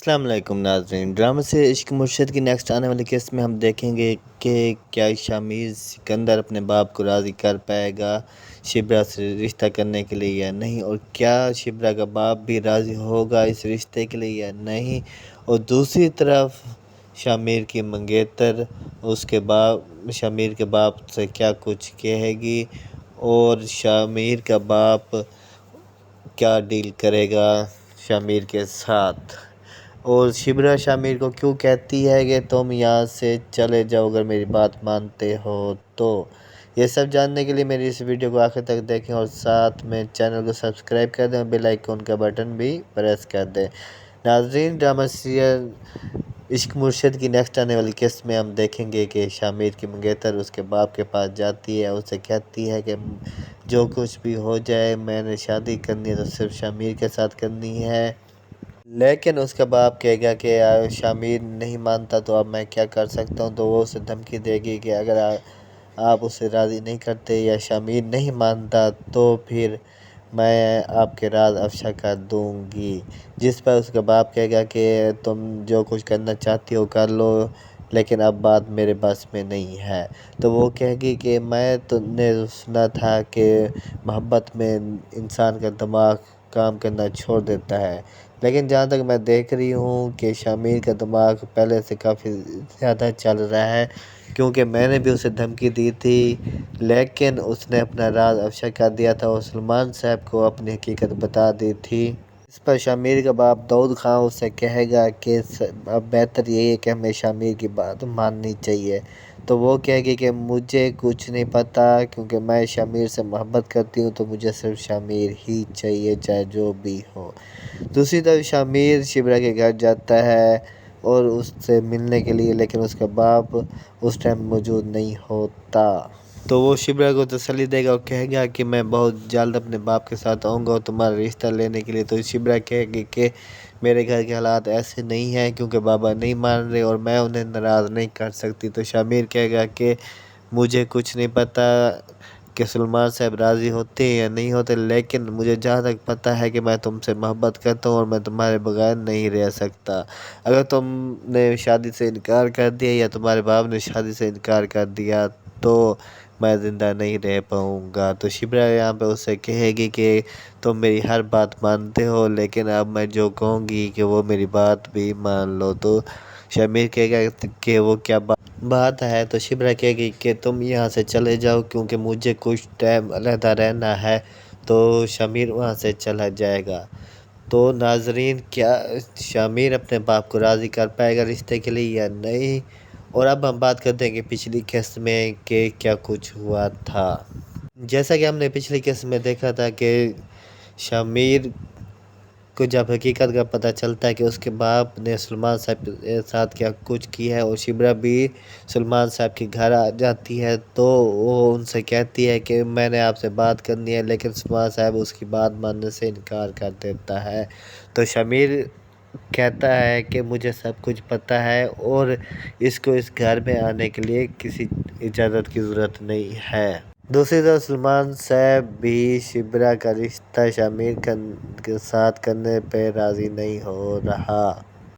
السلام علیکم ناظرین، ڈرامہ سے عشق مرشد کی نیکسٹ آنے والی قسط میں ہم دیکھیں گے کہ کیا شامیر سکندر اپنے باپ کو راضی کر پائے گا شبرا سے رشتہ کرنے کے لیے یا نہیں، اور کیا شبرا کا باپ بھی راضی ہوگا اس رشتے کے لیے یا نہیں، اور دوسری طرف شامیر کی منگیتر شامیر کے باپ سے کیا کچھ کہے گی، اور شامیر کا باپ کیا ڈیل کرے گا شامیر کے ساتھ، اور شبرا شامیر کو کیوں کہتی ہے کہ تم یہاں سے چلے جاؤ اگر میری بات مانتے ہو تو۔ یہ سب جاننے کے لیے میری اس ویڈیو کو آخر تک دیکھیں اور ساتھ میں چینل کو سبسکرائب کر دیں اور بیل آئیکن کا بٹن بھی پریس کر دیں۔ ناظرین، ڈرامہ سیریل عشق مرشد کی نیکسٹ آنے والی قسط میں ہم دیکھیں گے کہ شامیر کی منگیتر اس کے باپ کے پاس جاتی ہے، اسے کہتی ہے کہ جو کچھ بھی ہو جائے میں نے شادی کرنی ہے تو صرف شامیر کے ساتھ کرنی ہے، لیکن اس کا باپ کہے گا کہ شامیر نہیں مانتا تو اب میں کیا کر سکتا ہوں، تو وہ اسے دھمکی دے گی کہ اگر آپ اسے راضی نہیں کرتے یا شامیر نہیں مانتا تو پھر میں آپ کے راز افشا کر دوں گی، جس پر اس کا باپ کہے گا کہ تم جو کچھ کرنا چاہتی ہو کر لو لیکن اب بات میرے بس میں نہیں ہے۔ تو وہ کہے گی کہ میں نے سنا تھا کہ محبت میں انسان کا دماغ کام کرنا چھوڑ دیتا ہے، لیکن جہاں تک میں دیکھ رہی ہوں کہ شامیر کا دماغ پہلے سے کافی زیادہ چل رہا ہے، کیونکہ میں نے بھی اسے دھمکی دی تھی لیکن اس نے اپنا راز افشا کر دیا تھا اور سلمان صاحب کو اپنی حقیقت بتا دی تھی۔ اس پر شامیر کا باپ داؤد خان اسے کہے گا کہ اب بہتر یہی ہے کہ ہمیں شامیر کی بات ماننی چاہیے، تو وہ کہے گی کہ مجھے کچھ نہیں پتہ کیونکہ میں شامیر سے محبت کرتی ہوں تو مجھے صرف شامیر ہی چاہیے چاہے جو بھی ہو۔ دوسری طرف شامیر شبرا کے گھر جاتا ہے اور اس سے ملنے کے لیے، لیکن اس کا باپ اس ٹائم موجود نہیں ہوتا، تو وہ شبرا کو تسلی دے گا اور کہے گا کہ میں بہت جلد اپنے باپ کے ساتھ آؤں گا اور تمہارا رشتہ لینے کے لیے، تو شبرا کہے گی کہ میرے گھر کے حالات ایسے نہیں ہیں کیونکہ بابا نہیں مان رہے اور میں انہیں ناراض نہیں کر سکتی، تو شامیر کہے گا کہ مجھے کچھ نہیں پتہ کہ سلمان صاحب راضی ہوتے ہیں یا نہیں ہوتے، لیکن مجھے جہاں تک پتہ ہے کہ میں تم سے محبت کرتا ہوں اور میں تمہارے بغیر نہیں رہ سکتا، اگر تم نے شادی سے انکار کر دیا یا تمہارے باپ نے شادی سے انکار کر دیا تو میں زندہ نہیں رہ پاؤں گا۔ تو شبرا یہاں پہ اسے کہے گی کہ تم میری ہر بات مانتے ہو لیکن اب میں جو کہوں گی کہ وہ میری بات بھی مان لو، تو شامیر کہے گا کہ وہ کیا بات ہے، تو شبرا کہے گی کہ تم یہاں سے چلے جاؤ کیونکہ مجھے کچھ ٹائم علیحدہ رہنا ہے، تو شامیر وہاں سے چلا جائے گا۔ تو ناظرین، کیا شامیر اپنے باپ کو راضی کر پائے گا رشتے کے لیے یا نہیں، اور اب ہم بات کرتے ہیں کہ پچھلی قسط میں کہ کیا کچھ ہوا تھا۔ جیسا کہ ہم نے پچھلی قسط میں دیکھا تھا کہ شامیر کو جب حقیقت کا پتہ چلتا ہے کہ اس کے باپ نے سلمان صاحب کے ساتھ کیا کچھ کیا ہے، اور شبرا بھی سلمان صاحب کے گھر آ جاتی ہے تو وہ ان سے کہتی ہے کہ میں نے آپ سے بات کرنی ہے، لیکن سلمان صاحب اس کی بات ماننے سے انکار کر دیتا ہے، تو شامیر کہتا ہے کہ مجھے سب کچھ پتہ ہے اور اس کو اس گھر میں آنے کے لیے کسی اجازت کی ضرورت نہیں ہے۔ دوسری طرف سلمان صاحب بھی شبرا کا رشتہ شامیر کے ساتھ کرنے پہ راضی نہیں ہو رہا۔